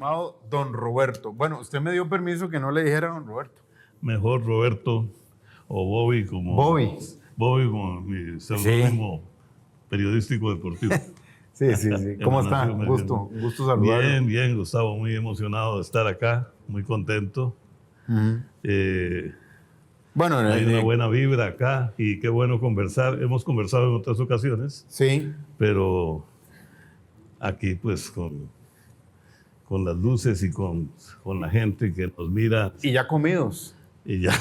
estimado don Roberto. Bueno, usted me dio permiso que no le dijera don Roberto. Mejor Roberto o Bobby como... Bobby. Bobby como mi seudónimo periodístico deportivo. Sí. ¿Cómo está? Un gusto saludarlo. Bien, Gustavo. Muy emocionado de estar acá. Muy contento. Bueno, hay una buena vibra acá y qué bueno conversar. Hemos conversado en otras ocasiones. Sí. Pero aquí pues con las luces y con la gente que nos mira. Y ya comidos. Y ya,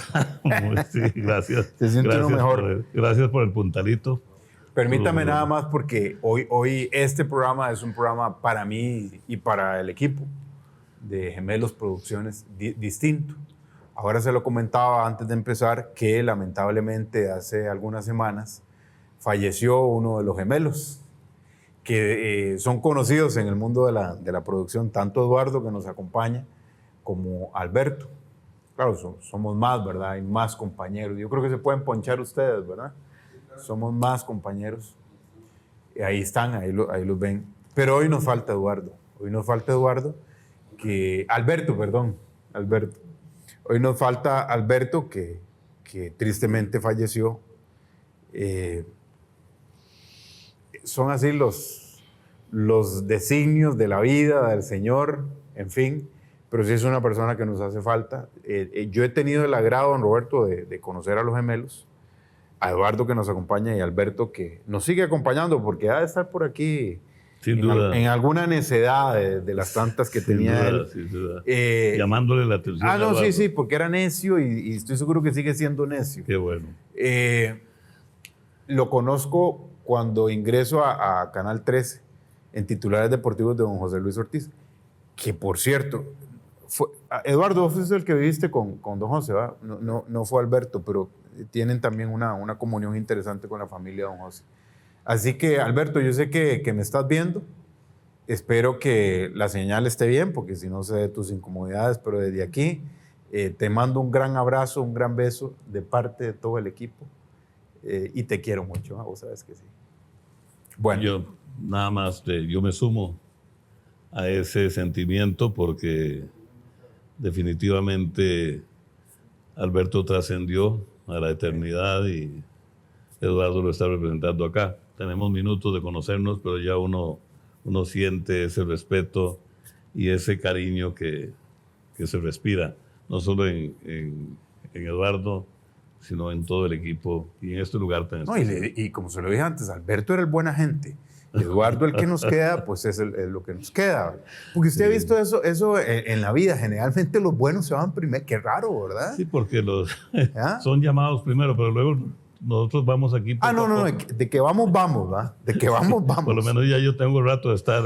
sí, gracias. Se siente uno mejor. Gracias por el puntalito. Permítame nada más porque hoy este programa es un programa para mí y para el equipo de Gemelos Producciones distinto. Ahora se lo comentaba antes de empezar que lamentablemente hace algunas semanas falleció uno de los gemelos que son conocidos en el mundo de la producción, tanto Eduardo que nos acompaña como Alberto. Claro, somos más, ¿verdad? Hay más compañeros. Yo creo que se pueden ponchar ustedes, ¿verdad? Somos más compañeros. Y ahí están, ahí los ven. Pero hoy nos falta Eduardo. Alberto. Hoy nos falta Alberto, que tristemente falleció. Son así los designios de la vida, del Señor, en fin. Pero sí es una persona que nos hace falta. Yo he tenido el agrado, don Roberto, de conocer a los gemelos, a Eduardo que nos acompaña y a Alberto que nos sigue acompañando porque ha de estar por aquí en alguna necedad de las tantas que tenía él. Sin duda. Llamándole la atención. No, sí, porque era necio y estoy seguro que sigue siendo necio. Qué bueno. Lo conozco cuando ingreso a Canal 13 en titulares deportivos de don José Luis Ortiz, que por cierto... Eduardo, vos es el que viviste con don José, ¿verdad? No fue Alberto, pero tienen también una comunión interesante con la familia de don José. Así que, Alberto, yo sé que me estás viendo. Espero que la señal esté bien, porque si no sé de tus incomodidades, pero desde aquí te mando un gran abrazo, un gran beso de parte de todo el equipo y te quiero mucho, ¿eh? Vos sabes que sí. Bueno. Yo me sumo a ese sentimiento porque definitivamente Alberto trascendió a la eternidad y Eduardo lo está representando acá. Tenemos minutos de conocernos, pero ya uno siente ese respeto y ese cariño que se respira, no solo en Eduardo, sino en todo el equipo y en este lugar tan especial. Y como se lo dije antes, Alberto era el buena gente. Eduardo, el que nos queda, pues es lo que nos queda. Porque usted ha visto eso en la vida. Generalmente los buenos se van primero. Qué raro, ¿verdad? Sí, porque son llamados primero, pero luego nosotros vamos aquí. No. De que vamos, ¿verdad? De que vamos. Por lo menos ya yo tengo rato de estar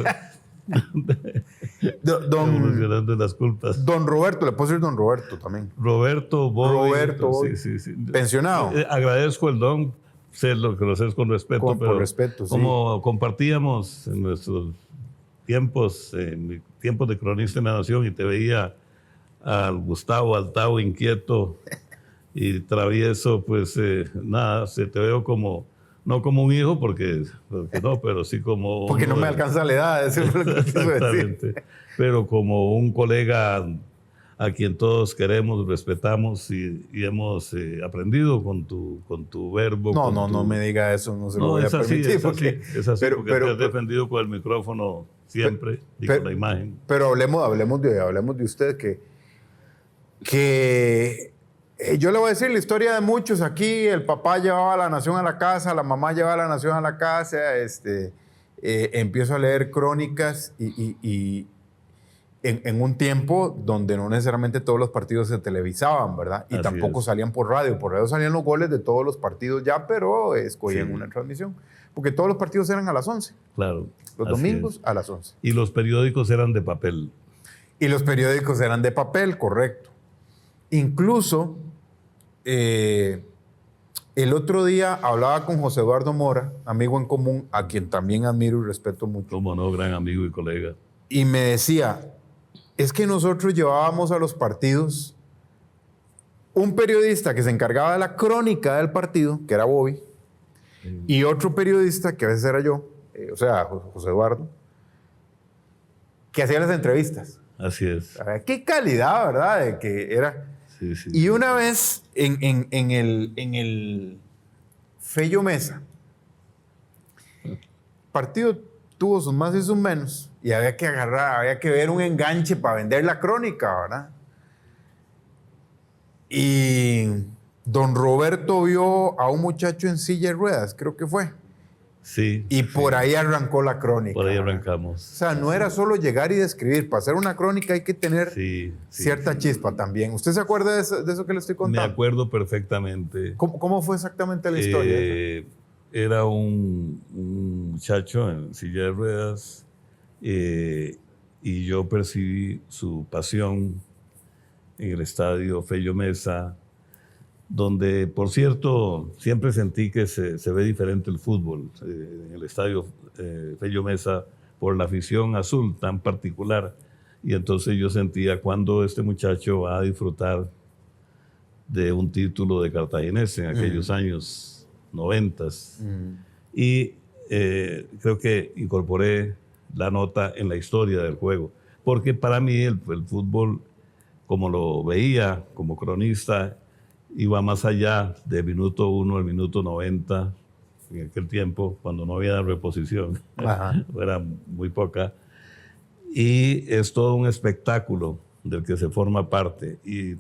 evolucionando las culpas. Don Roberto, le puedo decir don Roberto también. Roberto, Bobby. Sí. Pensionado. Agradezco el don. Sé lo que lo haces con respeto, pero por respeto, como compartíamos en nuestros tiempos, en mi tiempos de cronista en la Nación, y te veía al Gustavo Altao inquieto y travieso, pues nada, te veo como, no como un hijo, porque no, pero sí como... Porque no me alcanza la edad, eso es lo que quiso decir. Pero como un colega a quien todos queremos, respetamos y hemos aprendido con tu verbo. No me diga eso, no se lo voy a permitir. Es así, porque te has defendido con el micrófono siempre y con la imagen. Pero hablemos de usted, que yo le voy a decir la historia de muchos aquí. El papá llevaba a la nación a la casa, la mamá llevaba a la nación a la casa. Empiezo a leer crónicas y en un tiempo donde no necesariamente todos los partidos se televisaban, ¿verdad? Y tampoco salían por radio. Por radio salían los goles de todos los partidos ya, pero escogían una transmisión. Porque todos los partidos eran a las 11. Claro. Los domingos a las 11. Y los periódicos eran de papel. Y los periódicos eran de papel, correcto. Incluso, el otro día hablaba con José Eduardo Mora, amigo en común, a quien también admiro y respeto mucho. Cómo no, gran amigo y colega. Y me decía... Es que nosotros llevábamos a los partidos un periodista que se encargaba de la crónica del partido, que era Bobby, y otro periodista, que a veces era yo, José Eduardo, que hacía las entrevistas. Así es. Qué calidad, ¿verdad? De que era. Sí, sí. Y una vez en el Fello Mesa, el partido tuvo sus más y sus menos, y había que ver un enganche para vender la crónica, ¿verdad? Y don Roberto vio a un muchacho en silla de ruedas, creo que fue. Sí. Y por ahí arrancó la crónica. Por ahí ¿verdad? arrancamos. O sea, no era solo llegar y describir. Para hacer una crónica hay que tener cierta chispa también. ¿Usted se acuerda de eso que le estoy contando? Me acuerdo perfectamente. ¿Cómo fue exactamente la historia? Era un muchacho en silla de ruedas y yo percibí su pasión en el estadio Fello Mesa, donde, por cierto, siempre sentí que se ve diferente el fútbol en el estadio Fello Mesa por la afición azul tan particular. Y entonces yo sentía cuando este muchacho va a disfrutar de un título de Cartaginés en aquellos años 90. Y creo que incorporé la nota en la historia del juego, porque para mí el fútbol, como lo veía como cronista, iba más allá del minuto 1 al minuto 90, en aquel tiempo, cuando no había reposición, era muy poca, y es todo un espectáculo del que se forma parte, y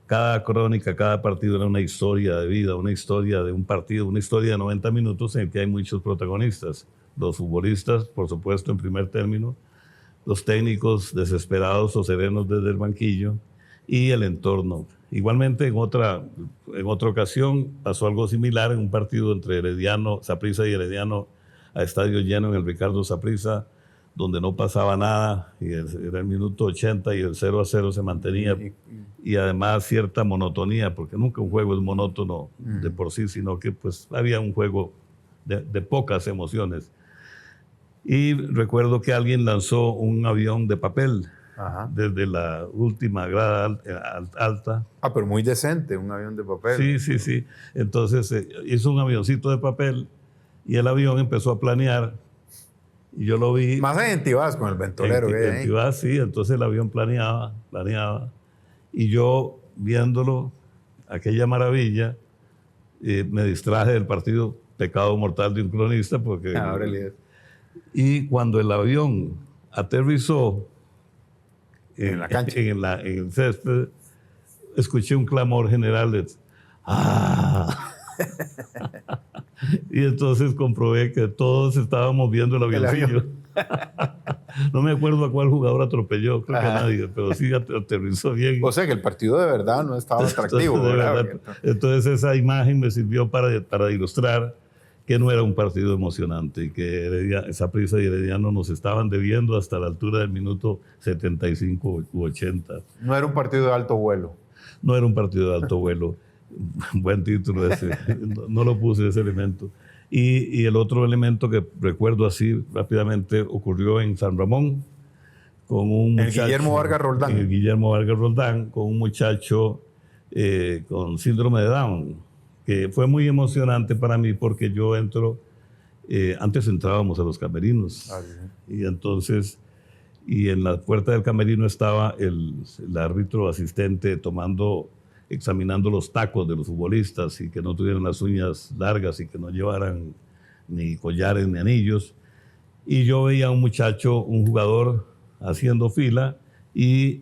cada crónica, cada partido era una historia de vida, una historia de un partido, una historia de 90 minutos en que hay muchos protagonistas, los futbolistas, por supuesto, en primer término, los técnicos desesperados o serenos desde el banquillo, y el entorno. Igualmente, en otra ocasión pasó algo similar en un partido entre Saprissa y Herediano, a estadio lleno en el Ricardo Saprissa, donde no pasaba nada, y era el minuto 80 y el 0-0 se mantenía, y además cierta monotonía, porque nunca un juego es monótono de por sí, sino que pues había un juego de pocas emociones. Y recuerdo que alguien lanzó un avión de papel desde la última grada alta. Pero muy decente, un avión de papel. Sí. Entonces hizo un avioncito de papel y el avión empezó a planear y yo lo vi. Más en Tibás con el ventolero. En Tibás, sí. Entonces el avión planeaba y yo viéndolo, aquella maravilla, me distraje del partido Pecado Mortal de un cronista porque... Y cuando el avión aterrizó en la cancha, en el césped, escuché un clamor general de ¡ah! Y entonces comprobé que todos estábamos viendo el avioncillo. No me acuerdo a cuál jugador atropelló, creo que a nadie, pero sí aterrizó bien. O sea que el partido de verdad no estaba atractivo. Entonces esa imagen me sirvió para ilustrar que no era un partido emocionante y que Saprissa y Herediano nos estaban debiendo hasta la altura del minuto 75 u 80. No era un partido de alto vuelo. No era un partido de alto vuelo. Buen título ese. No lo puse ese elemento. Y el otro elemento que recuerdo así rápidamente ocurrió en San Ramón con un muchacho. Guillermo Vargas Roldán. En Guillermo Vargas Roldán, con un muchacho con síndrome de Down, que fue muy emocionante para mí porque yo antes entrábamos a los camerinos, y entonces, y en la puerta del camerino estaba el árbitro asistente examinando los tacos de los futbolistas y que no tuvieran las uñas largas y que no llevaran ni collares ni anillos, y yo veía a un muchacho, un jugador, haciendo fila y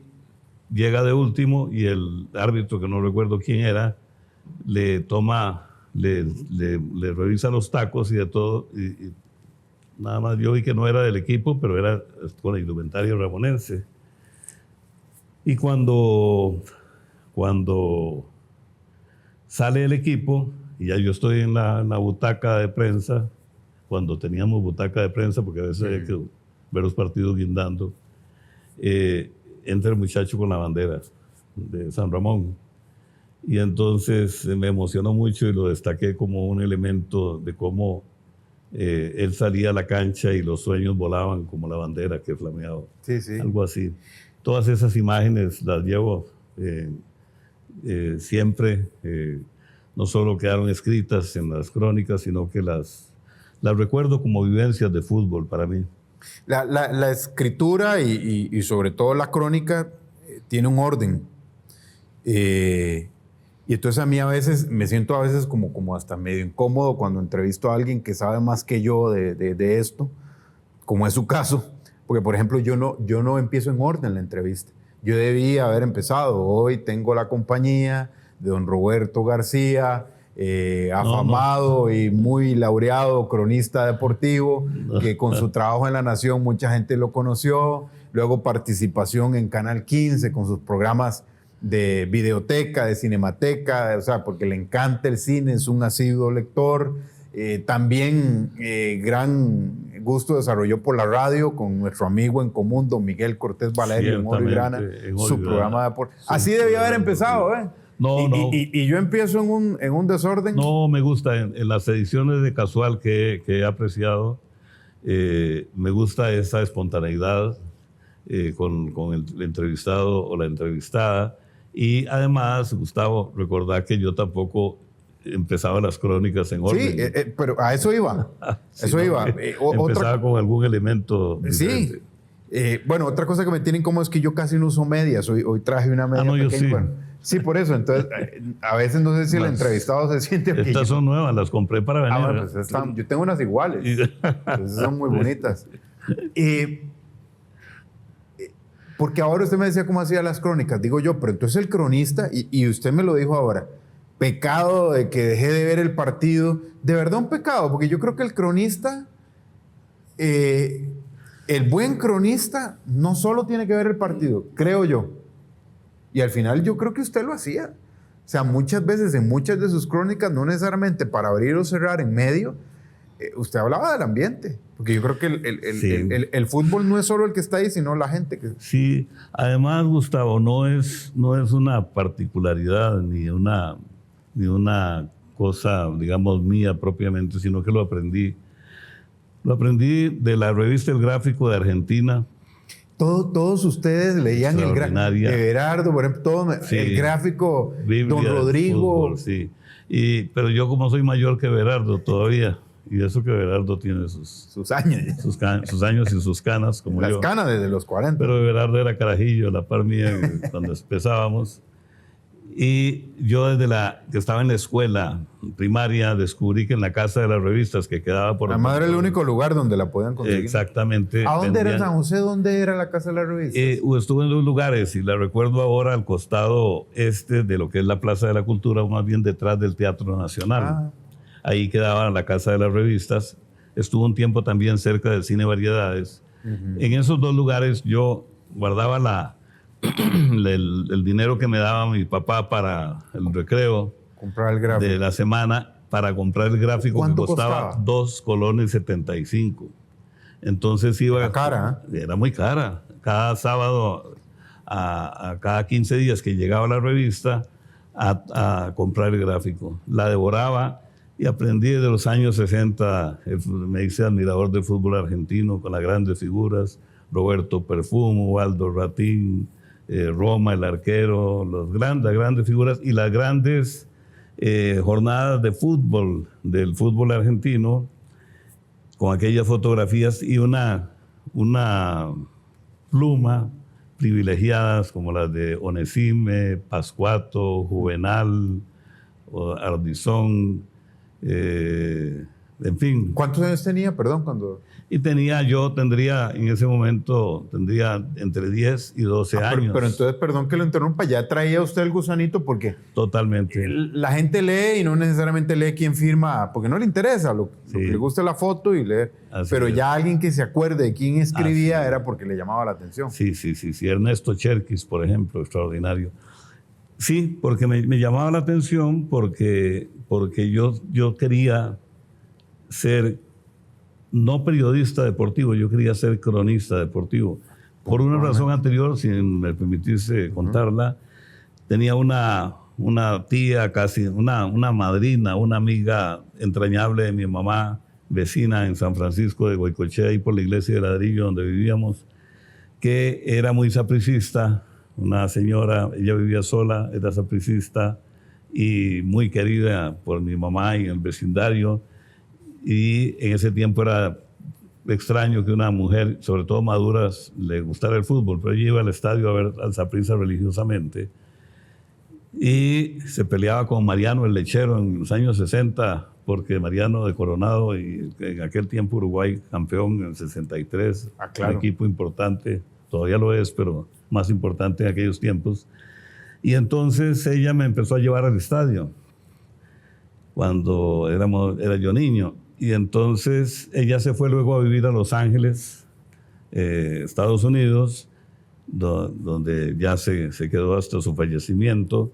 llega de último y el árbitro, que no recuerdo quién era, le revisa los tacos y de todo, y nada más yo vi que no era del equipo, pero era con la indumentaria ramonense. Y cuando sale el equipo, y ya yo estoy en la butaca de prensa, cuando teníamos butaca de prensa, porque a veces había que ver los partidos guindando, entra el muchacho con la bandera de San Ramón. Y entonces me emocionó mucho y lo destaqué como un elemento de cómo él salía a la cancha y los sueños volaban como la bandera que flameaba. Sí. Algo así. Todas esas imágenes las llevo siempre. No solo quedaron escritas en las crónicas, sino que las recuerdo como vivencias de fútbol para mí. La escritura y sobre todo la crónica tiene un orden. Y entonces a mí a veces me siento como hasta medio incómodo cuando entrevisto a alguien que sabe más que yo de esto, como es su caso, porque por ejemplo yo no empiezo en orden la entrevista. Yo debía haber empezado. Hoy tengo la compañía de don Roberto García, afamado y muy laureado cronista deportivo, que con su trabajo en La Nación mucha gente lo conoció, luego participación en Canal 15 con sus programas de videoteca, de cinemateca, o sea, porque le encanta el cine, es un asiduo lector. También gran gusto desarrolló por la radio con nuestro amigo en común, don Miguel Cortés Valerio, en Oro y Grana, su programa de deporte. Así debía haber empezado, ¿eh? No. Y yo empiezo en un desorden. No, me gusta. En las ediciones de Casual que he apreciado, me gusta esa espontaneidad con el entrevistado o la entrevistada. Y además, Gustavo, recordad que yo tampoco empezaba las crónicas en orden. Sí, pero a eso iba. Empezaba con algún elemento diferente. Sí. Bueno, otra cosa que me tiene incómodo es que yo casi no uso medias. Hoy traje una media pequeña. Yo sí. Bueno, sí, por eso. Entonces, a veces no sé si el entrevistado se siente... Estas son nuevas, las compré para venir. Bueno, pues yo tengo unas iguales. Entonces son muy bonitas. Porque ahora usted me decía cómo hacía las crónicas. Digo yo, pero entonces el cronista, y usted me lo dijo ahora, pecado de que dejé de ver el partido. De verdad un pecado, porque yo creo que el cronista, el buen cronista, no solo tiene que ver el partido, creo yo. Y al final yo creo que usted lo hacía. O sea, muchas veces en muchas de sus crónicas, no necesariamente para abrir o cerrar en medio, usted hablaba del ambiente. Porque yo creo que el fútbol no es solo el que está ahí, sino la gente. Sí, además, Gustavo, no es una particularidad ni una cosa, digamos, mía propiamente, sino que lo aprendí. Lo aprendí de la revista El Gráfico de Argentina. Todos ustedes leían el gráfico. Everardo, por ejemplo, el gráfico, Biblia, don Rodrigo. Fútbol, sí. Pero yo como soy mayor que Everardo todavía, y eso que Everardo tiene sus años. Sus años y sus canas, como Las yo. canas desde los 40. Pero Everardo era carajillo, a la par mía, cuando empezábamos. Y yo desde que estaba en la escuela primaria descubrí que en la casa de las revistas que quedaba por... La madre era el único lugar donde la podían conseguir. Exactamente. ¿A dónde era San José? ¿Dónde era la casa de las revistas? Estuve en 2 lugares y la recuerdo ahora al costado de lo que es la Plaza de la Cultura, o más bien detrás del Teatro Nacional. Ahí quedaba la casa de las revistas. Estuvo un tiempo también cerca del Cine Variedades. En esos 2 lugares yo guardaba el dinero que me daba mi papá para el recreo de la semana para comprar el gráfico que costaba 2 colones 75. Entonces iba... Era cara, ¿eh? Era muy cara. Cada sábado, a cada 15 días que llegaba la revista, a comprar el gráfico. La devoraba y aprendí de los años 60. Me hice admirador del fútbol argentino con las grandes figuras. Roberto Perfumo, Waldo Ratín, Roma, el arquero, las grandes figuras y las grandes jornadas de fútbol, del fútbol argentino, con aquellas fotografías y una pluma privilegiadas como las de Onesime, Pascuato, Juvenal, Ardizón, en fin. ¿Cuántos años tenía, perdón, cuando...? Y tendría en ese momento, entre 10 y 12 años. Pero entonces, perdón que lo interrumpa, ya traía usted el gusanito porque... Totalmente. La gente lee y no necesariamente lee quién firma, porque no le interesa, lo que le gusta es la foto y leer. Pero ya alguien que se acuerde de quién escribía era porque le llamaba la atención. Sí. Ernesto Cherkis, por ejemplo, extraordinario. Sí, porque me llamaba la atención porque yo quería ser... no periodista deportivo, yo quería ser cronista deportivo. Por una razón anterior, si me permitís contarla, tenía una tía casi, una madrina, una amiga entrañable de mi mamá, vecina en San Francisco de Goicoechea, ahí por la iglesia de Ladrillo donde vivíamos, que era muy sapricista, una señora, ella vivía sola, era sapricista y muy querida por mi mamá y el vecindario. Y en ese tiempo era extraño que una mujer, sobre todo maduras, le gustara el fútbol, pero ella iba al estadio a ver al Saprissa religiosamente y se peleaba con Mariano el Lechero en los años 60, porque Mariano de Coronado, y en aquel tiempo Uruguay campeón en el 63, claro. Un equipo importante, todavía lo es, pero más importante en aquellos tiempos. Y entonces ella me empezó a llevar al estadio cuando era yo niño. Y entonces ella se fue luego a vivir a Los Ángeles, Estados Unidos, donde ya se quedó hasta su fallecimiento.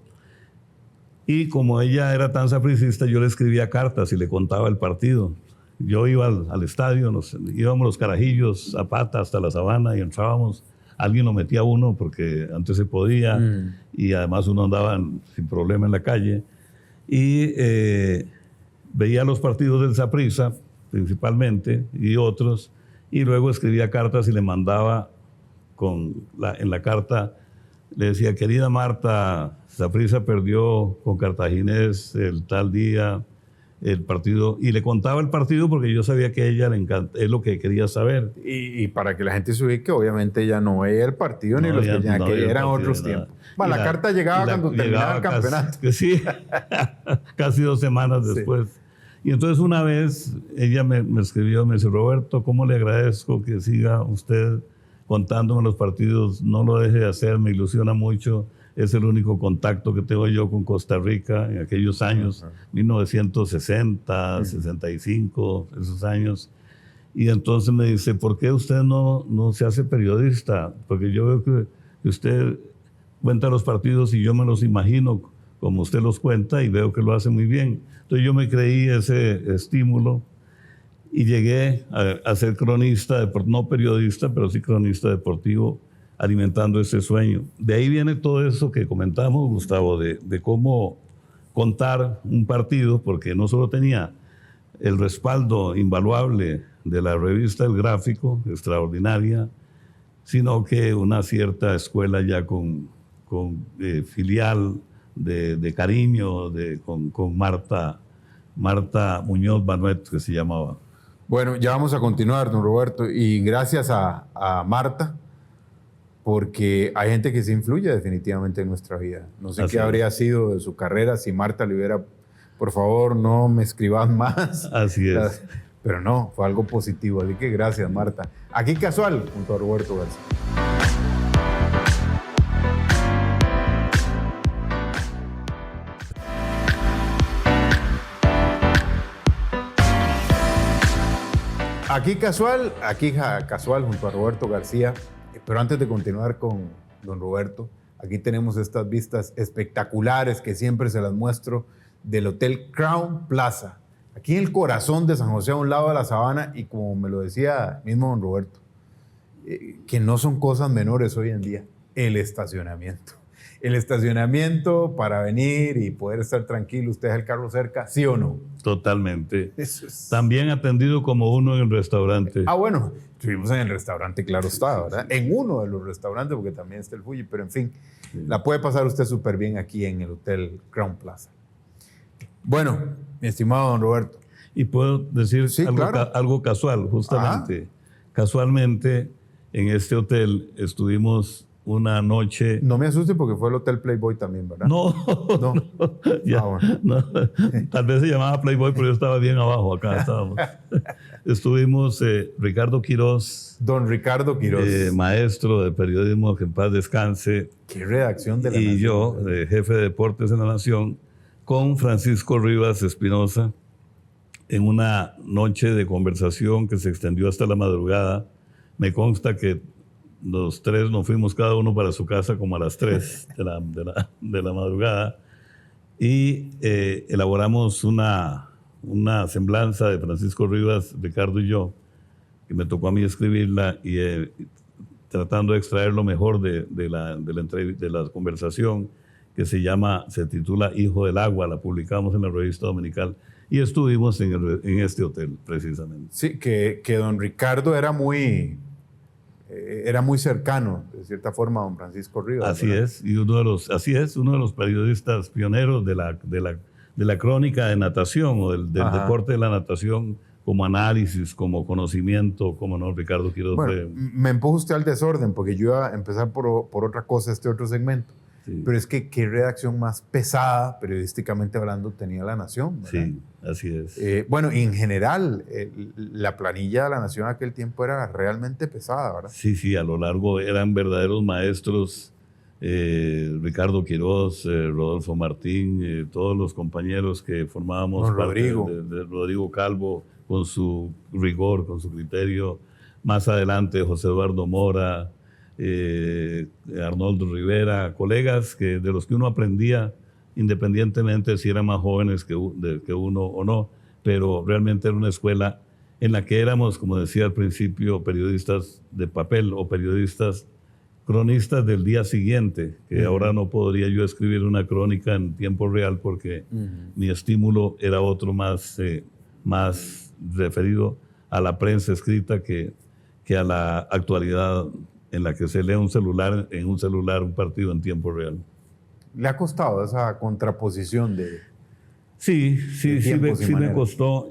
Y como ella era tan sapricista, yo le escribía cartas y le contaba el partido. Yo iba al estadio, íbamos los carajillos a pata hasta la sabana y entrábamos. Alguien lo metía a uno porque antes se podía y además uno andaba sin problema en la calle. Y veía los partidos del Saprissa, principalmente, y otros, y luego escribía cartas y le mandaba en la carta, le decía, querida Marta, Saprissa perdió con Cartaginés el tal día el partido, y le contaba el partido porque yo sabía que a ella le encanta, es lo que quería saber. Y para que la gente se ubique, obviamente ella no veía el partido ni los que tenían, que eran otros tiempos. Bueno, la carta llegaba cuando terminaba el campeonato. Sí, casi 2 semanas después. Sí. Y entonces una vez ella me escribió, me dice, Roberto, ¿cómo le agradezco que siga usted contándome los partidos? No lo deje de hacer, me ilusiona mucho. Es el único contacto que tengo yo con Costa Rica en aquellos años, 1960, 65, esos años. Y entonces me dice, ¿por qué usted no se hace periodista? Porque yo veo que usted cuenta los partidos y yo me los imagino como usted los cuenta y veo que lo hace muy bien. Entonces yo me creí ese estímulo y llegué a ser cronista, no periodista, pero sí cronista deportivo, alimentando ese sueño. De ahí viene todo eso que comentamos, Gustavo, de cómo contar un partido, porque no solo tenía el respaldo invaluable de la revista El Gráfico, extraordinaria, sino que una cierta escuela ya con filial de cariño, con Marta Muñoz Banuet, que se llamaba. Bueno, ya vamos a continuar, don Roberto, y gracias a Marta, porque hay gente que se influye definitivamente en nuestra vida. No sé qué habría sido de su carrera si Marta le hubiera, por favor, no me escriban más. Así es. Pero no, fue algo positivo, así que gracias, Marta. Aquí Casual, junto a Roberto García. Aquí Casual junto a Roberto García. Pero antes de continuar con don Roberto, aquí tenemos estas vistas espectaculares que siempre se las muestro del Hotel Crown Plaza, aquí en el corazón de San José, a un lado de la sabana, y como me lo decía mismo don Roberto, que no son cosas menores hoy en día, el estacionamiento. El estacionamiento para venir y poder estar tranquilo, usted deja el carro cerca, ¿sí o no? Totalmente. Eso es... También atendido como uno en el restaurante. Bueno, estuvimos en el restaurante, claro está, ¿verdad? En uno de los restaurantes, porque también está el Fuji, pero en fin, sí. La puede pasar usted súper bien aquí en el Hotel Crown Plaza. Bueno, mi estimado don Roberto. Y puedo decir sí, algo casual, justamente. Casualmente, en este hotel estuvimos una noche... No me asuste porque fue el Hotel Playboy también, ¿verdad? No. Ya, bueno. No. Tal vez se llamaba Playboy, pero yo estaba bien abajo, acá estábamos. Estuvimos Ricardo Quiroz. Don Ricardo Quiroz. Maestro de periodismo, que en paz descanse. Qué redacción de La Nación. Y yo, jefe de deportes en La Nación, con Francisco Rivas Espinosa, en una noche de conversación que se extendió hasta la madrugada. Me consta que los tres nos fuimos cada uno para su casa como a las 3 de la madrugada y elaboramos una semblanza de Francisco Rivas, Ricardo y yo, que me tocó a mí escribirla y tratando de extraer lo mejor de la conversación, que se titula Hijo del Agua, la publicamos en la revista dominical y estuvimos en este hotel precisamente. Sí, que don Ricardo era muy cercano, de cierta forma, a don Francisco Rivas. Así es, y uno de los periodistas pioneros de la crónica de natación o del deporte de la natación como análisis, como conocimiento, como no, Ricardo Quiroz. Bueno, me empuja usted al desorden, porque yo iba a empezar por otra cosa, este otro segmento. Sí. Pero es que qué redacción más pesada, periodísticamente hablando, tenía La Nación, ¿verdad? Sí, así es. Bueno, y en general, la planilla de La Nación en aquel tiempo era realmente pesada, ¿verdad? Sí, sí, a lo largo eran verdaderos maestros. Ricardo Quiroz, Rodolfo Martín, todos los compañeros que formábamos parte de Rodrigo Calvo, con su rigor, con su criterio. Más adelante, José Eduardo Mora, Arnoldo Rivera, colegas de los que uno aprendía, independientemente si eran más jóvenes que uno o no, pero realmente era una escuela en la que éramos, como decía al principio, periodistas de papel o periodistas cronistas del día siguiente, que ahora no podría yo escribir una crónica en tiempo real porque mi estímulo era otro más referido a la prensa escrita que a la actualidad en la que se lee en un celular un partido en tiempo real. ¿Le ha costado esa contraposición de Sí me costó.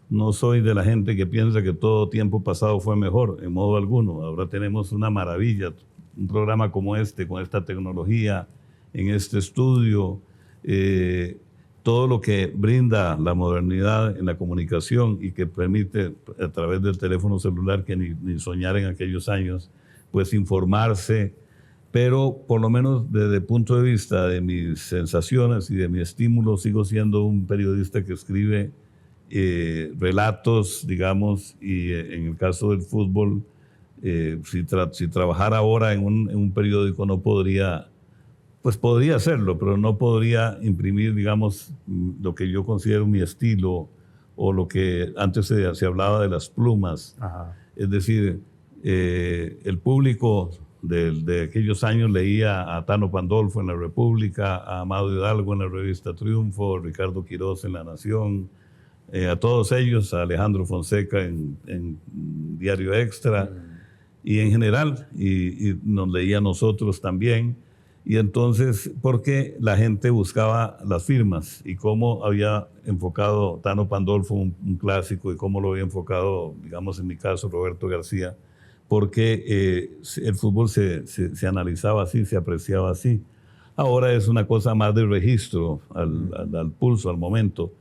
No soy de la gente que piensa que todo tiempo pasado fue mejor, en modo alguno. Ahora tenemos una maravilla, un programa como este, con esta tecnología, en este estudio, todo lo que brinda la modernidad en la comunicación y que permite a través del teléfono celular, que ni soñar en aquellos años, pues informarse, pero por lo menos desde el punto de vista de mis sensaciones y de mi estímulo, sigo siendo un periodista que escribe relatos, digamos, y en el caso del fútbol, si trabajara ahora en un periódico no podría, pues podría hacerlo, pero no podría imprimir, digamos, lo que yo considero mi estilo o lo que antes se hablaba de las plumas. Ajá. Es decir, el público de aquellos años leía a Tano Pandolfo en La República, a Amado Hidalgo en la revista Triunfo, Ricardo Quiroz en La Nación, a todos ellos, a Alejandro Fonseca en Diario Extra, y en general, y nos leía a nosotros también. Y entonces, porque la gente buscaba las firmas y cómo había enfocado Tano Pandolfo un clásico y cómo lo había enfocado, digamos en mi caso, Roberto García, porque el fútbol se analizaba así, se apreciaba así. Ahora es una cosa más de registro, al pulso, al momento.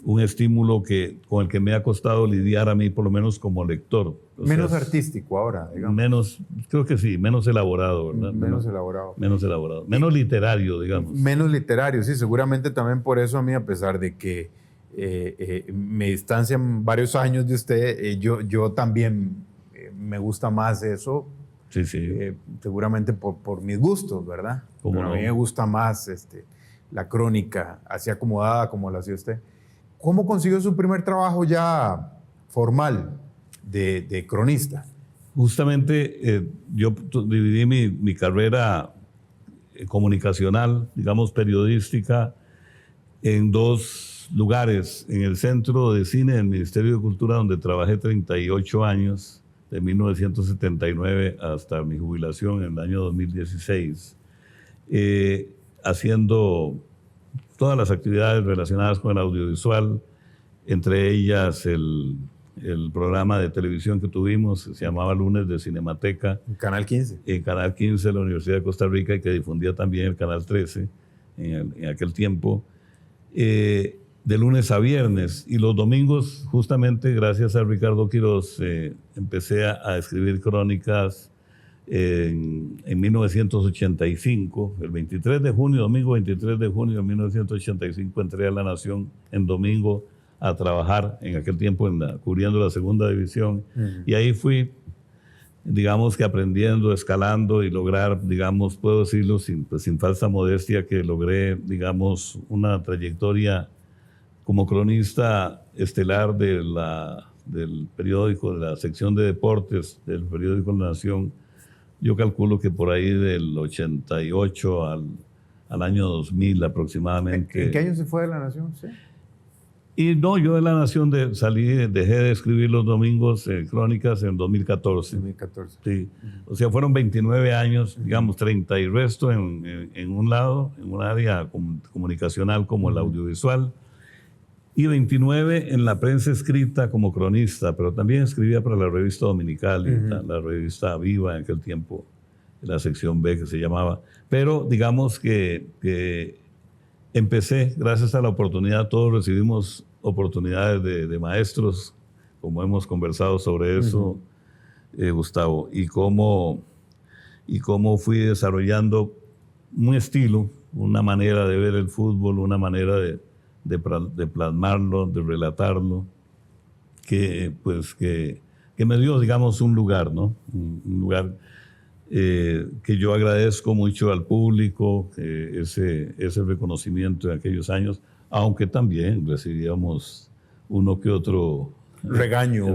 Un estímulo con el que me ha costado lidiar a mí, por lo menos como lector. Menos artístico ahora, digamos. Creo que sí, menos elaborado, ¿verdad? Menos elaborado. Menos literario, digamos. Menos literario, sí. Seguramente también por eso a mí, a pesar de que me distancian varios años de usted, yo también me gusta más eso. Sí, sí. Seguramente por mis gustos, ¿verdad? Pero a mí me gusta más la crónica, así acomodada como la hacía usted. ¿Cómo consiguió su primer trabajo ya formal de cronista? Justamente yo dividí mi carrera comunicacional, digamos periodística, en dos lugares. En el Centro de Cine del Ministerio de Cultura, donde trabajé 38 años, de 1979 hasta mi jubilación en el año 2016, haciendo todas las actividades relacionadas con el audiovisual, entre ellas el programa de televisión que tuvimos, se llamaba Lunes de Cinemateca. Canal 15. En Canal 15 de la Universidad de Costa Rica, y que difundía también el Canal 13 en aquel tiempo, de lunes a viernes. Y los domingos, justamente gracias a Ricardo Quiroz, empecé a escribir crónicas. En 1985, el 23 de junio, domingo 23 de junio de 1985, entré a La Nación en domingo a trabajar, en aquel tiempo cubriendo la segunda división. Y ahí fui, digamos que aprendiendo, escalando y lograr, digamos, puedo decirlo sin falsa modestia, que logré, digamos, una trayectoria como cronista estelar del periódico, de la sección de deportes del periódico La Nación. Yo calculo que por ahí del 88 al año 2000 aproximadamente. ¿En qué año se fue de La Nación? ¿Sí? Y no, yo de La Nación dejé de escribir los domingos crónicas en 2014. 2014. Sí. O sea, fueron 29 años, digamos, 30 y resto en un lado, en un área comunicacional como el audiovisual. y 29 en la prensa escrita como cronista, pero también escribía para la revista Dominical, y la revista Viva en aquel tiempo, la sección B que se llamaba. Pero digamos que empecé, gracias a la oportunidad, todos recibimos oportunidades de maestros, como hemos conversado sobre eso, Gustavo, y cómo fui desarrollando un estilo, una manera de ver el fútbol, una manera de plasmarlo, de relatarlo, que me dio, digamos, un lugar, ¿no? Un lugar que yo agradezco mucho al público, ese reconocimiento de aquellos años, aunque también recibíamos uno que otro regaño.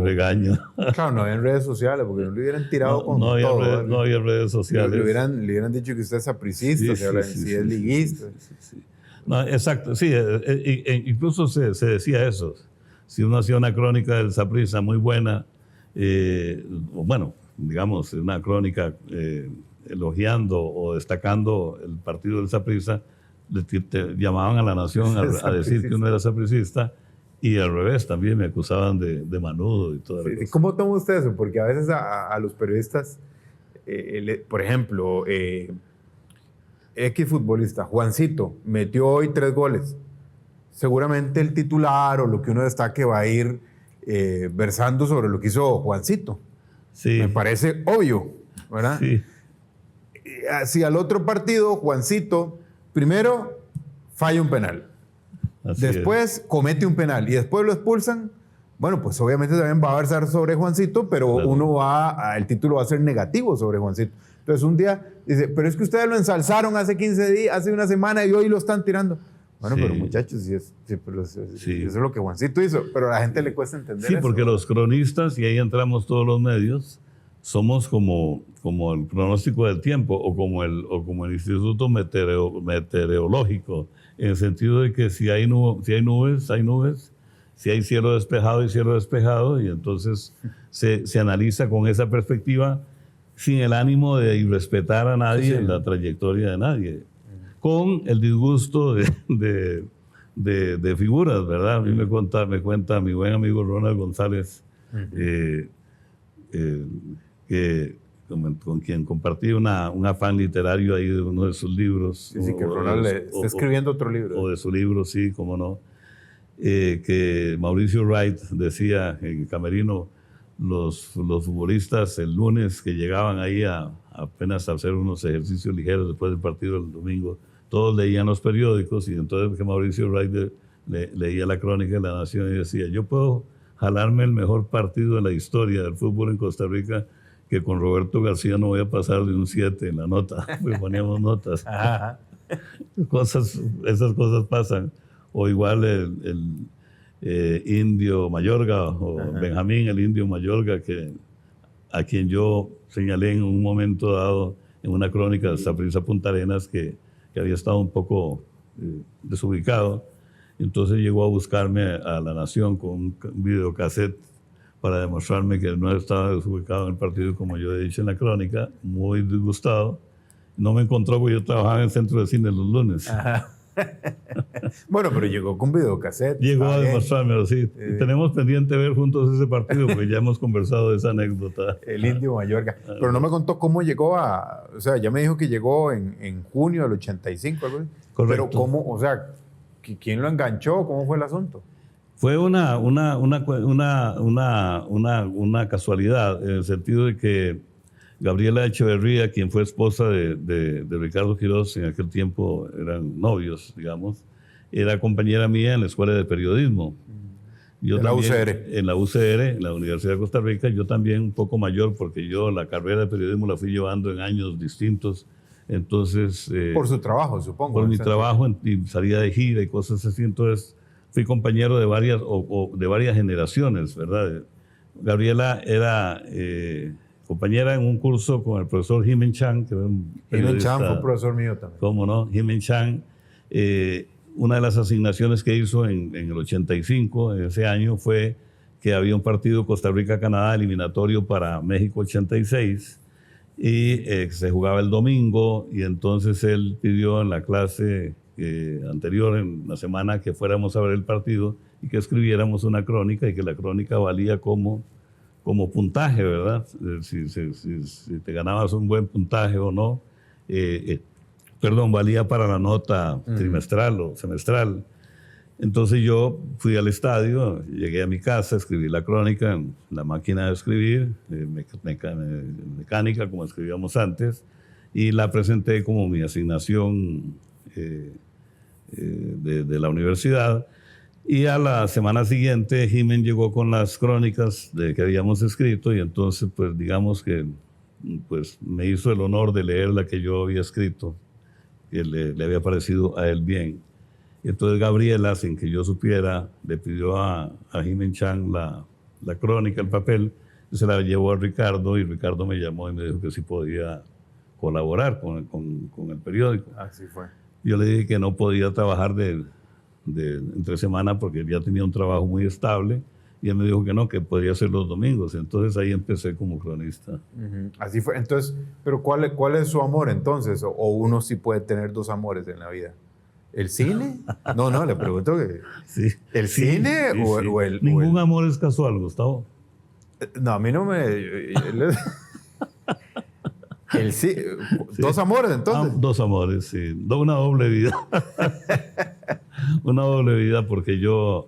Claro, no había en redes sociales, porque no le hubieran tirado con todo. No había redes sociales. Le hubieran dicho que usted es sapricista, si es liguista. Sí. No, exacto, sí, incluso se decía eso. Si uno hacía una crónica del Saprissa muy buena, bueno, digamos, una crónica elogiando o destacando el partido del Saprissa, te llamaban a La Nación a decir que uno era sapricista, y al revés también me acusaban de manudo y todo eso. ¿Cómo toma usted eso? Porque a veces a los periodistas, por ejemplo, X futbolista, Juancito, metió hoy 3 goles. Seguramente el titular o lo que uno destaque va a ir versando sobre lo que hizo Juancito. Sí. Me parece obvio, ¿verdad? Sí. Si al otro partido, Juancito, primero falla un penal. Después comete un penal y después lo expulsan. Bueno, pues obviamente también va a versar sobre Juancito, pero claro, el título va a ser negativo sobre Juancito. Entonces un día dice, pero es que ustedes lo ensalzaron hace 15 días, hace una semana y hoy lo están tirando. Bueno, pero muchachos, eso es lo que Juancito hizo, pero a la gente le cuesta entender eso. Sí, porque los cronistas, y ahí entramos todos los medios, somos como el pronóstico del tiempo o como el Instituto Meteorológico, en el sentido de que si hay nubes, hay nubes, si hay cielo despejado, hay cielo despejado, y entonces se analiza con esa perspectiva sin el ánimo de irrespetar a nadie en la trayectoria de nadie, con el disgusto de figuras, ¿verdad? A mí me cuenta mi buen amigo Ronald González, con quien compartí un afán literario ahí de uno de sus libros. Sí, que Ronald está escribiendo otro libro. O de su libro, sí, cómo no. Que Mauricio Wright decía en el camerino, los futbolistas el lunes que llegaban ahí apenas a hacer unos ejercicios ligeros después del partido del domingo, todos leían los periódicos, y entonces que Mauricio Wright leía la crónica de La Nación y decía, yo puedo jalarme el mejor partido de la historia del fútbol en Costa Rica, que con Roberto García no voy a pasar de un 7 en la nota, pues poníamos notas. Esas cosas pasan. O igual el Indio Mayorga, o Benjamín, el Indio Mayorga, a quien yo señalé en un momento dado en una crónica de Saprissa Punta Arenas que había estado un poco desubicado. Entonces llegó a buscarme a La Nación con un videocassette para demostrarme que no estaba desubicado en el partido, como yo he dicho en la crónica, muy disgustado. No me encontró porque yo trabajaba en el centro de cine los lunes. Bueno, pero llegó con videocassette. Llegó a demostrármelo, sí. Tenemos pendiente ver juntos ese partido porque ya hemos conversado de esa anécdota. El Indio Mayorga. Pero no me contó cómo llegó o sea, ya me dijo que llegó en junio del 85, algo así. Correcto. Pero cómo, o sea, ¿quién lo enganchó? ¿Cómo fue el asunto? Fue una casualidad, en el sentido de que Gabriela Echeverría, quien fue esposa de Ricardo Quiroz, en aquel tiempo eran novios, digamos, era compañera mía en la escuela de periodismo. Yo en la UCR. En la UCR, en la Universidad de Costa Rica, yo también un poco mayor, porque yo la carrera de periodismo la fui llevando en años distintos. Entonces... por su trabajo, supongo. Por mi trabajo, y salía de gira y cosas así. Entonces fui compañero de varias generaciones, ¿verdad? Gabriela era compañera en un curso con el profesor Jimen Chang, que era un periodista. Jimen Chang fue profesor mío también. ¿Cómo no? Jimen Chang, una de las asignaciones que hizo en el 85, en ese año, fue que había un partido Costa Rica-Canadá eliminatorio para México 86, y se jugaba el domingo, y entonces él pidió en la clase anterior, en la semana que fuéramos a ver el partido, y que escribiéramos una crónica, y que la crónica valía como puntaje, ¿verdad? Si te ganabas un buen puntaje o no. Valía para la nota trimestral o semestral. Entonces yo fui al estadio, llegué a mi casa, escribí la crónica en la máquina de escribir, mecánica, como escribíamos antes, y la presenté como mi asignación de la universidad. Y a la semana siguiente, Jiménez llegó con las crónicas que habíamos escrito, y entonces, pues, digamos que pues, me hizo el honor de leer la que yo había escrito, que le había parecido a él bien. Y entonces Gabriela, sin que yo supiera, le pidió a Jiménez Chan la crónica, el papel, y se la llevó a Ricardo, y Ricardo me llamó y me dijo que sí podía colaborar con el periódico. Así fue. Yo le dije que no podía trabajar entre semana porque ya tenía un trabajo muy estable, y él me dijo que no, que podía ser los domingos. Entonces ahí empecé como cronista. Así fue. Entonces, pero ¿cuál es su amor entonces? ¿O uno sí puede tener dos amores en la vida? ¿El cine? No, le pregunto que... Sí. ¿El cine sí, o, sí. o el...? Ningún amor es casual, Gustavo. No, a mí no me... ¿Dos amores entonces? Dos amores, sí. Una doble vida. Una doble vida, porque yo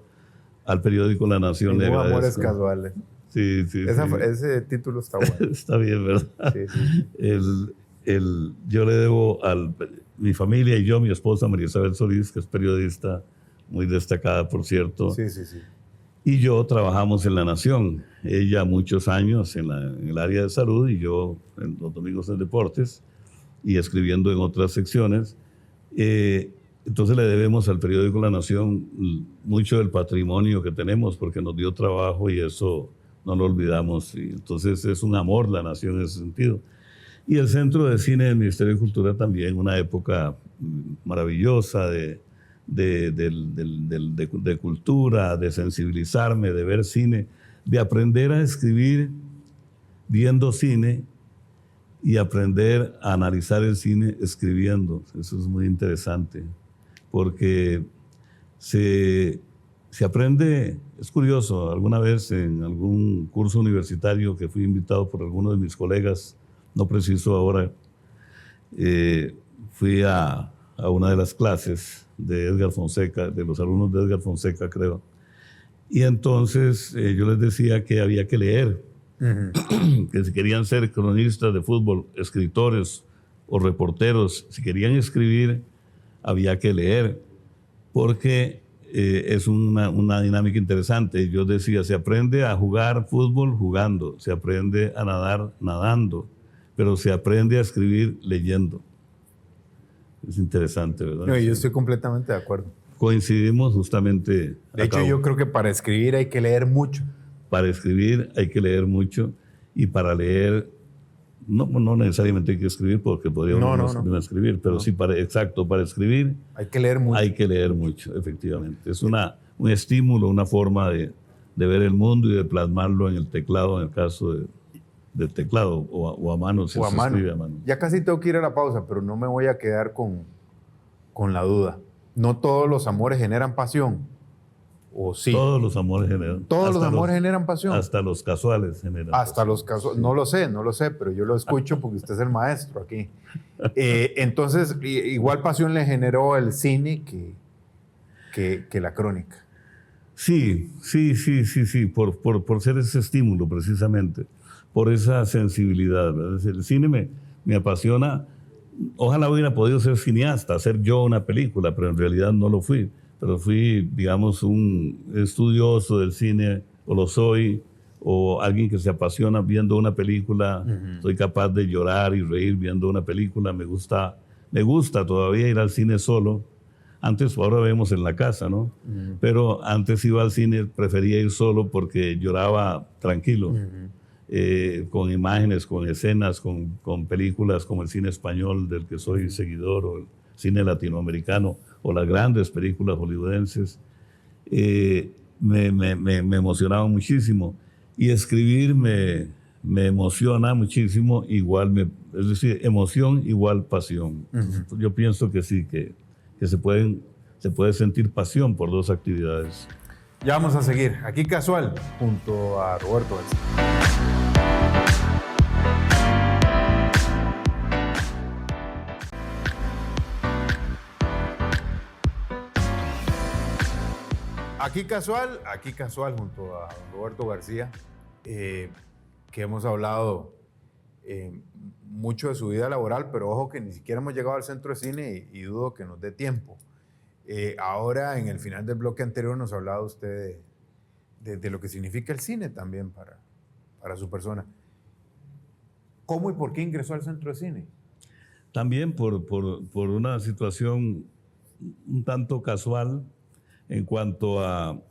al periódico La Nación le agradezco. Amores casuales. Sí. Ese título está bueno. Está bien, ¿verdad? Sí. Yo le debo mi familia y yo, mi esposa María Isabel Solís, que es periodista muy destacada, por cierto. Sí. Y yo trabajamos en La Nación. Ella muchos años en el área de salud, y yo en los domingos en deportes y escribiendo en otras secciones. Entonces le debemos al periódico La Nación mucho del patrimonio que tenemos, porque nos dio trabajo y eso no lo olvidamos. Y entonces es un amor La Nación en ese sentido. Y el Centro de Cine del Ministerio de Cultura también, una época maravillosa de cultura, de sensibilizarme, de ver cine, de aprender a escribir viendo cine y aprender a analizar el cine escribiendo. Eso es muy interesante, porque se aprende. Es curioso, alguna vez en algún curso universitario que fui invitado por alguno de mis colegas, no preciso ahora, fui a una de las clases de Edgar Fonseca, de los alumnos de Edgar Fonseca, creo. Y entonces yo les decía que había que leer, que si querían ser cronistas de fútbol, escritores o reporteros, si querían escribir, había que leer, porque es una dinámica interesante. Yo decía, se aprende a jugar fútbol jugando, se aprende a nadar nadando, pero se aprende a escribir leyendo. Es interesante, ¿verdad? No, yo estoy completamente de acuerdo. Coincidimos justamente. De hecho, yo creo que para escribir hay que leer mucho. Para escribir hay que leer mucho, y para leer no necesariamente hay que escribir, porque podríamos no escribir, pero sí, para escribir hay que leer mucho. Hay que leer mucho, efectivamente. Es un estímulo, una forma de ver el mundo y de plasmarlo en el teclado, en el caso del teclado, o a mano, si se escribe a mano. Ya casi tengo que ir a la pausa, pero no me voy a quedar con la duda. ¿No todos los amores generan pasión? ¿O sí? Todos los amores generan. ¿Todos los amores generan pasión? Hasta los casuales generan Hasta pasión. los casuales. No lo sé, pero yo lo escucho porque usted es el maestro aquí. Entonces, igual pasión le generó el cine que la crónica. Sí, por ser ese estímulo, precisamente, por esa sensibilidad, ¿verdad? El cine me apasiona. Ojalá hubiera podido ser cineasta, hacer yo una película, pero en realidad no lo fui. Pero fui, digamos, un estudioso del cine, o lo soy, o alguien que se apasiona viendo una película. Soy capaz de llorar y reír viendo una película. Me gusta todavía ir al cine solo. Antes, ahora vemos en la casa, ¿no? Pero antes iba al cine, prefería ir solo porque lloraba tranquilo. Con imágenes, con escenas, con películas como el cine español del que soy seguidor, o el cine latinoamericano, o las grandes películas hollywoodenses, me emocionaban muchísimo. Y escribir me emociona muchísimo, es decir, emoción igual pasión. Yo pienso que sí, que que se puede sentir pasión por dos actividades. Ya vamos a seguir aquí casual junto a Roberto García. Aquí casual junto a Roberto García, que hemos hablado mucho de su vida laboral, pero ojo que ni siquiera hemos llegado al centro de cine y dudo que nos dé tiempo. Ahora, en el final del bloque anterior, nos hablaba usted de lo que significa el cine también para su persona. ¿Cómo y por qué ingresó al centro de cine? También por una situación un tanto casual en cuanto a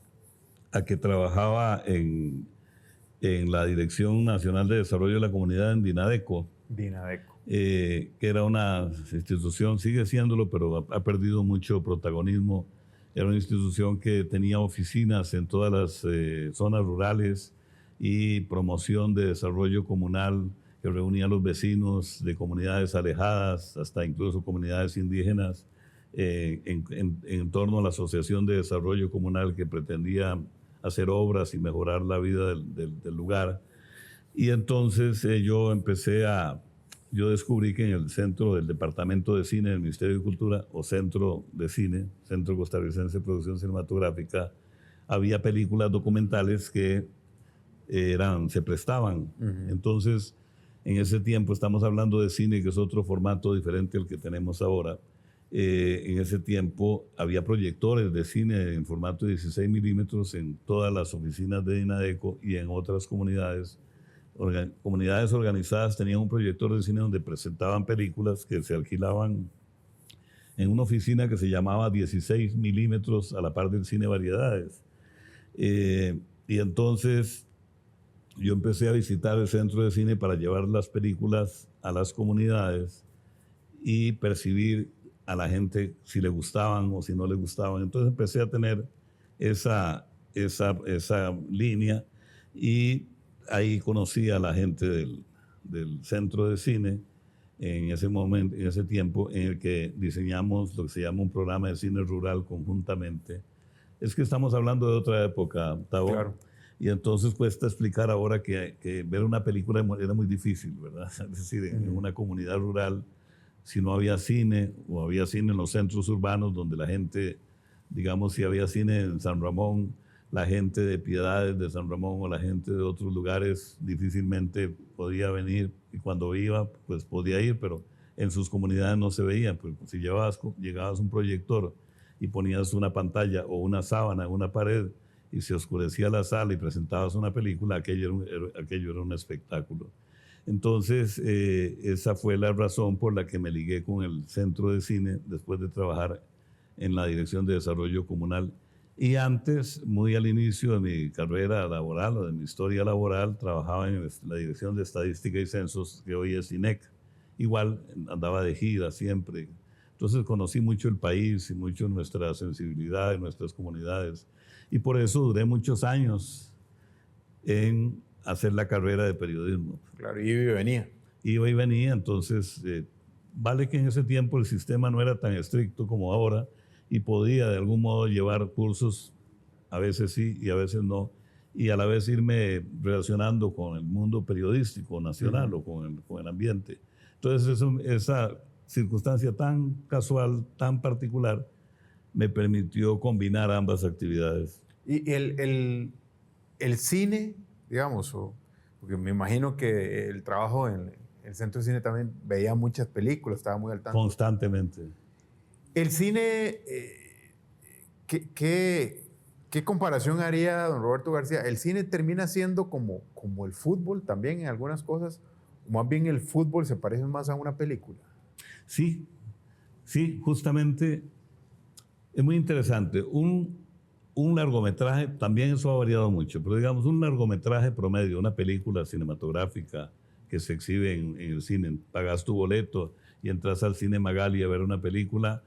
que trabajaba en la Dirección Nacional de Desarrollo de la Comunidad en Dinadeco. Que era una institución, sigue siéndolo, pero ha perdido mucho protagonismo. Era una institución que tenía oficinas en todas las zonas rurales y promoción de desarrollo comunal, que reunía a los vecinos de comunidades alejadas, hasta incluso comunidades indígenas, en torno a la Asociación de Desarrollo Comunal que pretendía hacer obras y mejorar la vida del lugar. Y entonces yo descubrí que en el centro del Departamento de Cine del Ministerio de Cultura, o Centro de Cine, Centro Costarricense de Producción Cinematográfica, había películas documentales que se prestaban. Uh-huh. Entonces, en ese tiempo, estamos hablando de cine, que es otro formato diferente al que tenemos ahora. En ese tiempo había proyectores de cine en formato de 16 milímetros en todas las oficinas de Dinadeco y en otras comunidades. Comunidades organizadas tenían un proyector de cine donde presentaban películas que se alquilaban en una oficina que se llamaba 16 milímetros a la par del Cine Variedades. Y entonces yo empecé a visitar el centro de cine para llevar las películas a las comunidades y percibir a la gente si le gustaban o si no le gustaban. Entonces empecé a tener esa línea y ahí conocí a la gente del centro de cine en ese momento, en ese tiempo en el que diseñamos lo que se llama un programa de cine rural conjuntamente. Es que estamos hablando de otra época, Tavo. Claro. Y entonces cuesta explicar ahora que ver una película era muy difícil, ¿verdad? Es decir, en una comunidad rural, si no había cine, o había cine en los centros urbanos donde la gente, digamos, si había cine en San Ramón, la gente de Piedades de San Ramón o la gente de otros lugares difícilmente podía venir, y cuando iba, pues podía ir, pero en sus comunidades no se veía. Pues si llegabas un proyector y ponías una pantalla o una sábana en una pared y se oscurecía la sala y presentabas una película, aquello era un espectáculo. Entonces, esa fue la razón por la que me ligué con el Centro de Cine después de trabajar en la Dirección de Desarrollo Comunal. Y antes, muy al inicio de mi carrera laboral o de mi historia laboral, trabajaba en la Dirección de Estadística y Censos, que hoy es INEC. Igual andaba de gira siempre. Entonces conocí mucho el país y mucho nuestra sensibilidad en nuestras comunidades. Y por eso duré muchos años en hacer la carrera de periodismo. Claro, iba y venía. Iba y venía, entonces vale que en ese tiempo el sistema no era tan estricto como ahora y podía de algún modo llevar cursos, a veces sí y a veces no, y a la vez irme relacionando con el mundo periodístico nacional o con el ambiente. Entonces esa circunstancia tan casual, tan particular, me permitió combinar ambas actividades. Y el cine, digamos, porque me imagino que el trabajo en el Centro de Cine también veía muchas películas, estaba muy al tanto. Constantemente. El cine, ¿qué comparación haría don Roberto García? ¿El cine termina siendo como el fútbol también en algunas cosas? ¿O más bien el fútbol se parece más a una película? Sí, justamente es muy interesante. Un largometraje, también eso ha variado mucho, pero digamos un largometraje promedio, una película cinematográfica que se exhibe en el cine, pagas tu boleto y entras al cine Magali a ver una película,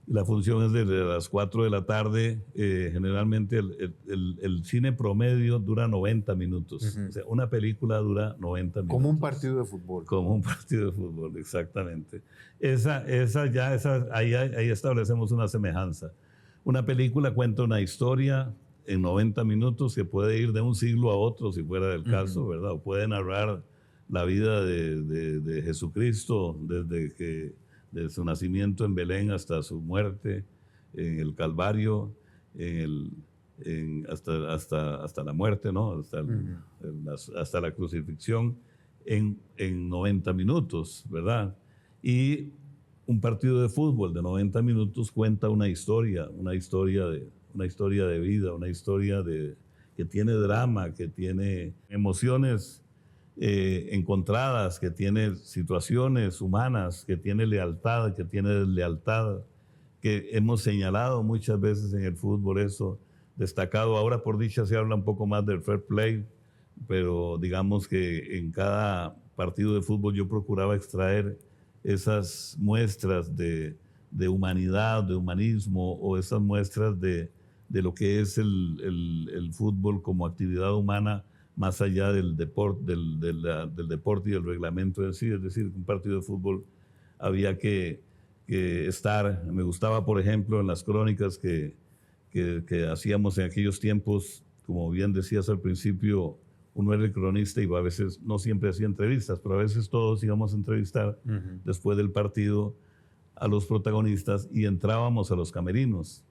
La función es desde las 4 de la tarde. Generalmente el cine promedio dura 90 minutos. O sea, una película dura 90 minutos. Como un partido de fútbol. Como un partido de fútbol, exactamente. Ahí establecemos una semejanza. Una película cuenta una historia en 90 minutos que puede ir de un siglo a otro, si fuera el caso, ¿verdad? O puede narrar la vida de Jesucristo desde su nacimiento en Belén hasta su muerte en el Calvario, hasta la muerte, ¿no? Hasta la crucifixión en 90 minutos, ¿verdad? Y un partido de fútbol de 90 minutos cuenta una historia de vida, una historia que tiene drama, que tiene emociones encontradas, que tiene situaciones humanas, que tiene lealtad, que tiene deslealtad, que hemos señalado muchas veces en el fútbol eso, destacado. Ahora por dicha se habla un poco más del fair play, pero digamos que en cada partido de fútbol yo procuraba extraer esas muestras de humanidad, de humanismo, o esas muestras de lo que es el fútbol como actividad humana, más allá del deporte y del reglamento en sí. Es decir, un partido de fútbol había que estar. Me gustaba, por ejemplo, en las crónicas que hacíamos en aquellos tiempos, como bien decías al principio, uno era el cronista y a veces no siempre hacía entrevistas, pero a veces todos íbamos a entrevistar después del partido a los protagonistas y entrábamos a los camerinos.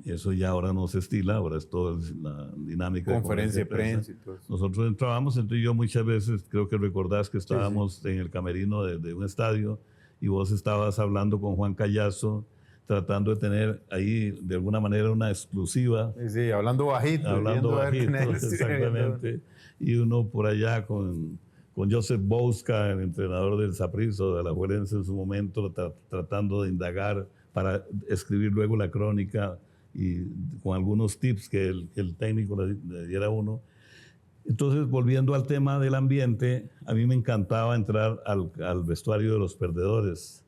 Eso ya ahora no se estila, ahora es toda la dinámica conferencia de prensa y todo eso. Nosotros entrábamos, entonces yo muchas veces, creo que recordás que estábamos en el camerino de un estadio y vos estabas hablando con Juan Callazo, tratando de tener ahí de alguna manera una exclusiva. Sí, hablando bajito. Exactamente. Y uno por allá con Joseph Bouska, el entrenador del Saprissa, de la Juelense en su momento, tratando de indagar para escribir luego la crónica y con algunos tips que el técnico le diera a uno. Entonces, volviendo al tema del ambiente, a mí me encantaba entrar al vestuario de los perdedores,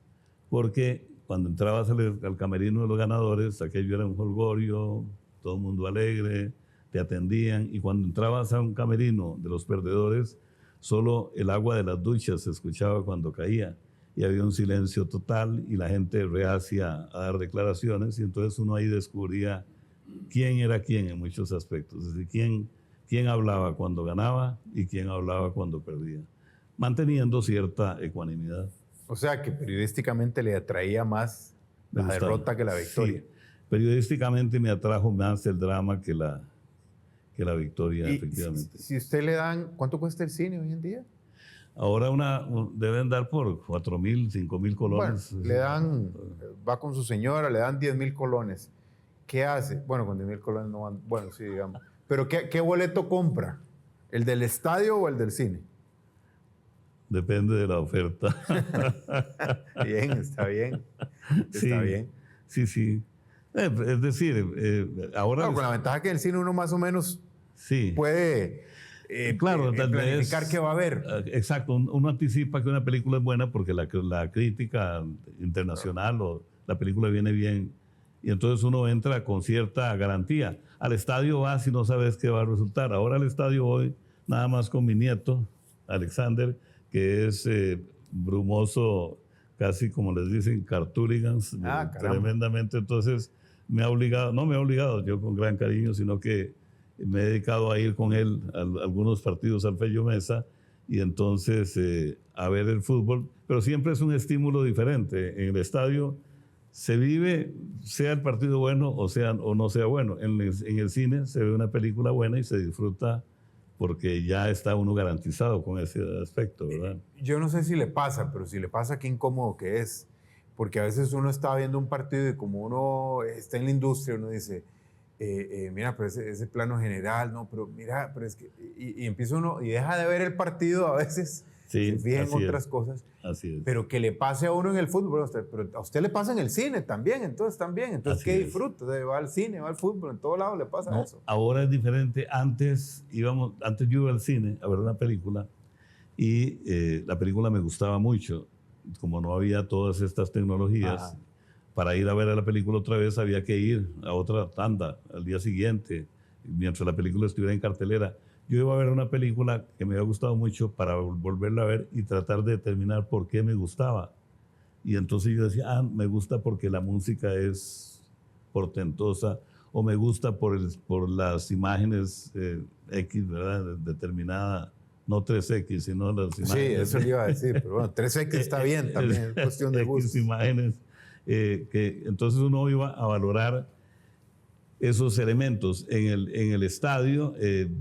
porque cuando entrabas al camerino de los ganadores, aquello era un jolgorio, todo el mundo alegre, te atendían, y cuando entrabas a un camerino de los perdedores, solo el agua de las duchas se escuchaba cuando caía, y había un silencio total, y la gente reacia a dar declaraciones, y entonces uno ahí descubría quién era quién en muchos aspectos, es decir, quién hablaba cuando ganaba y quién hablaba cuando perdía, manteniendo cierta ecuanimidad. O sea, que periodísticamente le atraía más la derrota que la victoria. Sí, periodísticamente me atrajo más el drama que la victoria, efectivamente. Si usted le dan, ¿cuánto cuesta el cine hoy en día? Ahora deben dar por 4.000, 5.000 colones. Bueno, le dan, va con su señora, le dan 10.000 colones. ¿Qué hace? Bueno, con 10.000 colones no van, bueno, sí, digamos. Pero ¿qué boleto compra? ¿El del estadio o el del cine? Depende de la oferta. Bien, está bien. Está bien. Sí. Es decir, ahora... No, con la ventaja que en el cine uno más o menos puede claro, planificar qué va a haber. Exacto, uno anticipa que una película es buena porque la crítica internacional o la película viene bien, y entonces uno entra con cierta garantía. Al estadio vas y no sabes qué va a resultar. Ahora al estadio voy nada más con mi nieto, Alexander, que es brumoso, casi como les dicen, cartúligans, tremendamente. Entonces me ha obligado, yo con gran cariño, sino que me he dedicado a ir con él a algunos partidos al Fello Mesa, y entonces a ver el fútbol, pero siempre es un estímulo diferente. En el estadio se vive, sea el partido bueno o no sea bueno. En el cine se ve una película buena y se disfruta porque ya está uno garantizado con ese aspecto, ¿verdad? Yo no sé si le pasa, pero si le pasa, qué incómodo que es. Porque a veces uno está viendo un partido y como uno está en la industria, uno dice, mira, pero ese plano general, no, pero mira, pero es que... Y empieza uno, y deja de ver el partido a veces, se fija en otras cosas. Así es. Pero que le pase a uno en el fútbol, pero a usted le pasa en el cine también, entonces también. Entonces, ¿qué disfruta? Va al cine, va al fútbol, en todos lados le pasa eso. Ahora es diferente. Antes yo iba al cine a ver una película y la película me gustaba mucho. Como no había todas estas tecnologías para ir a ver a la película otra vez había que ir a otra tanda al día siguiente, mientras la película estuviera en cartelera. Yo iba a ver una película que me había gustado mucho para volverla a ver y tratar de determinar por qué me gustaba. Y entonces yo decía, me gusta porque la música es portentosa, o me gusta por las imágenes X, ¿verdad? Determinada, no 3X, sino las imágenes. Sí, eso le iba a decir, pero bueno, 3X está bien también, es cuestión de gusto. Imágenes, que entonces uno iba a valorar esos elementos. En el estadio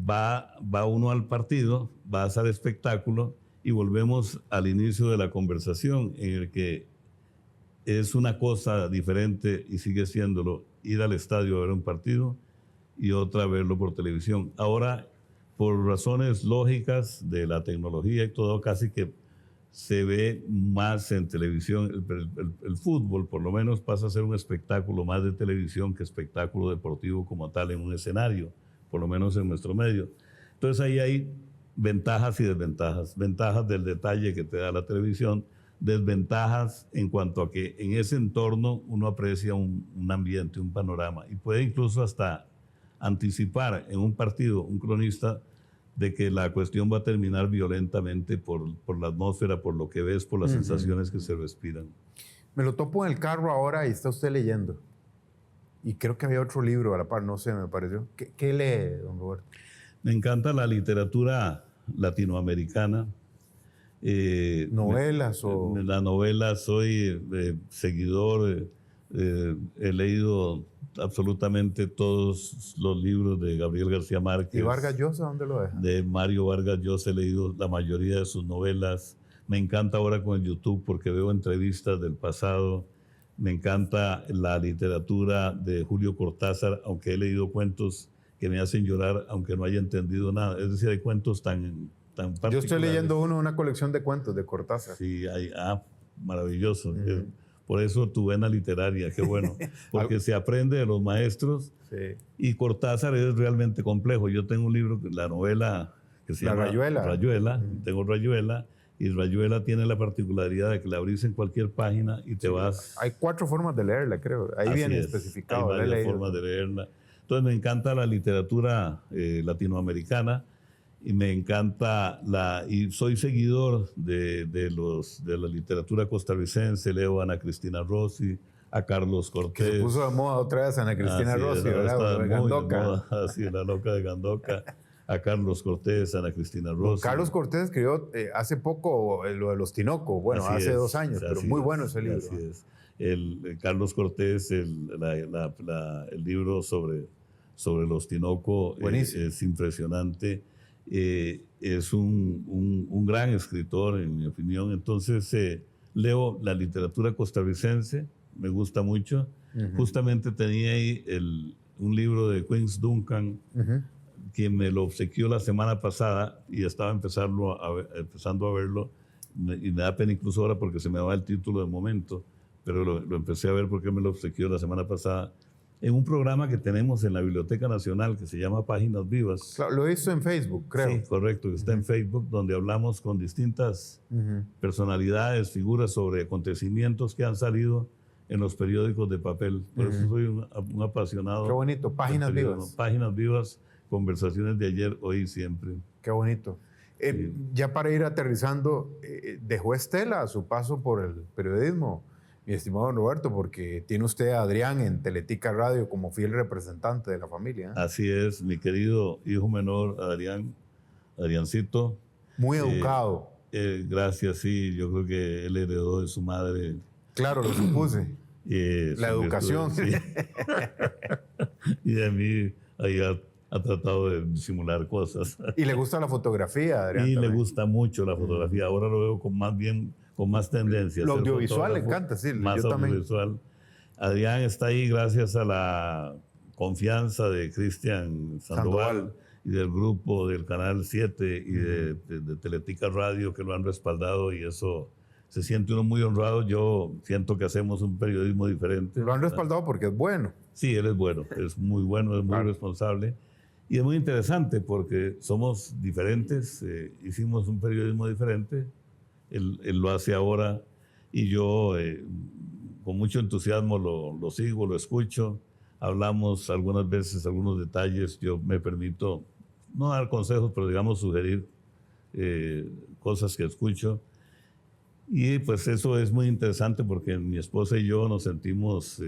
va uno al partido, vas al espectáculo y volvemos al inicio de la conversación, en el que es una cosa diferente y sigue siéndolo ir al estadio a ver un partido y otra verlo por televisión. Ahora, por razones lógicas de la tecnología y todo, casi que se ve más en televisión. El fútbol, por lo menos, pasa a ser un espectáculo más de televisión que espectáculo deportivo como tal en un escenario, por lo menos en nuestro medio. Entonces ahí hay ventajas y desventajas. Ventajas del detalle que te da la televisión, desventajas en cuanto a que en ese entorno uno aprecia un ambiente, un panorama, y puede incluso hasta anticipar en un partido, un cronista, de que la cuestión va a terminar violentamente por la atmósfera, por lo que ves, por las sensaciones que se respiran. Me lo topo en el carro ahora y está usted leyendo. Y creo que había otro libro a la par, no sé, me pareció. ¿Qué lee, don Roberto? Me encanta la literatura latinoamericana. ¿Novelas o...? La novela, soy seguidor, he leído absolutamente todos los libros de Gabriel García Márquez. ¿Y Vargas Llosa dónde lo deja? De Mario Vargas Llosa he leído la mayoría de sus novelas. Me encanta ahora con el YouTube porque veo entrevistas del pasado. Me encanta la literatura de Julio Cortázar, aunque he leído cuentos que me hacen llorar, aunque no haya entendido nada. Es decir, hay cuentos tan particulares. Yo estoy leyendo una colección de cuentos de Cortázar. Sí, maravilloso. Por eso tu vena literaria, qué bueno. Porque se aprende de los maestros. Sí. Y Cortázar es realmente complejo. Yo tengo un libro, la novela que se llama Rayuela. Tengo Rayuela. Y Rayuela tiene la particularidad de que la abrís en cualquier página y te vas... Hay 4 formas de leerla, creo. Ahí viene especificado. Hay varias formas de leerla. Entonces me encanta la literatura latinoamericana. Y me encanta y soy seguidor de la literatura costarricense. Leo a Ana Cristina Rossi, a Carlos Cortés. Que se puso de moda otra vez Ana Cristina Rossi, ¿verdad? De Gandoca. Así, la loca de Gandoca. A Carlos Cortés, a Ana Cristina Rossi. Carlos Cortés escribió hace poco lo de los Tinoco, bueno, hace 2 años, pero muy bueno ese libro. Así es. Carlos Cortés, el libro sobre los Tinoco es impresionante. Es un gran escritor, en mi opinión. Entonces, leo la literatura costarricense, me gusta mucho. Justamente tenía ahí un libro de Quince Duncan, que me lo obsequió la semana pasada y estaba empezando a verlo. Y me da pena incluso ahora porque se me va el título de momento, pero lo empecé a ver porque me lo obsequió la semana pasada. En un programa que tenemos en la Biblioteca Nacional que se llama Páginas Vivas. Claro, lo hizo en Facebook, creo. Sí, correcto, que está en Facebook, donde hablamos con distintas personalidades, figuras sobre acontecimientos que han salido en los periódicos de papel. Por eso soy un apasionado. Qué bonito, Páginas Vivas. Páginas Vivas, conversaciones de ayer, hoy y siempre. Qué bonito. Sí. Ya para ir aterrizando, dejó estela a su paso por el periodismo, mi estimado don Roberto, porque tiene usted a Adrián en Teletica Radio como fiel representante de la familia. Así es, mi querido hijo menor, Adriancito. Muy educado. Gracias, sí, yo creo que él heredó de su madre. Claro, lo supuse. La educación. Sí. Y de mí ahí ha tratado de disimular cosas. ¿Y le gusta la fotografía, Adrián? Y le gusta mucho la fotografía. Ahora lo veo con más tendencia. Lo audiovisual le encanta, sí. Más yo audiovisual. También. Adrián está ahí gracias a la confianza de Cristian Sandoval y del grupo del Canal 7 y de Teletica Radio, que lo han respaldado, y eso se siente uno muy honrado. Yo siento que hacemos un periodismo diferente. Lo han respaldado porque es bueno. Sí, él es bueno, es muy bueno, es muy responsable. Y es muy interesante porque somos diferentes, hicimos un periodismo diferente. Él lo hace ahora y yo con mucho entusiasmo lo sigo, lo escucho. Hablamos algunas veces, algunos detalles. Yo me permito, no dar consejos, pero digamos sugerir cosas que escucho. Y pues eso es muy interesante porque mi esposa y yo nos sentimos,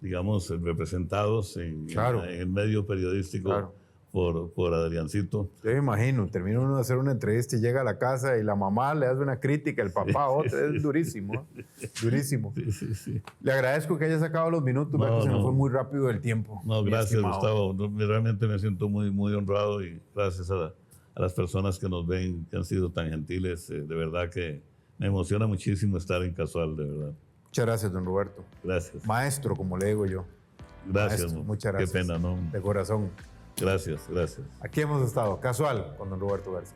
digamos, representados en el medio periodístico. Claro. Por Adriancito. Yo me imagino, termina uno de hacer una entrevista y llega a la casa y la mamá le hace una crítica, el papá otra, es durísimo, durísimo. Sí. Le agradezco que haya sacado los minutos, porque se nos fue muy rápido el tiempo. No, gracias, Gustavo. Realmente me siento muy, muy honrado y gracias a las personas que nos ven, que han sido tan gentiles. De verdad que me emociona muchísimo estar en Casual, de verdad. Muchas gracias, don Roberto. Gracias. Maestro, como le digo yo. Gracias. Maestro, muchas gracias. Qué pena, ¿no? De corazón. Gracias. Aquí hemos estado, Casual, con don Roberto García.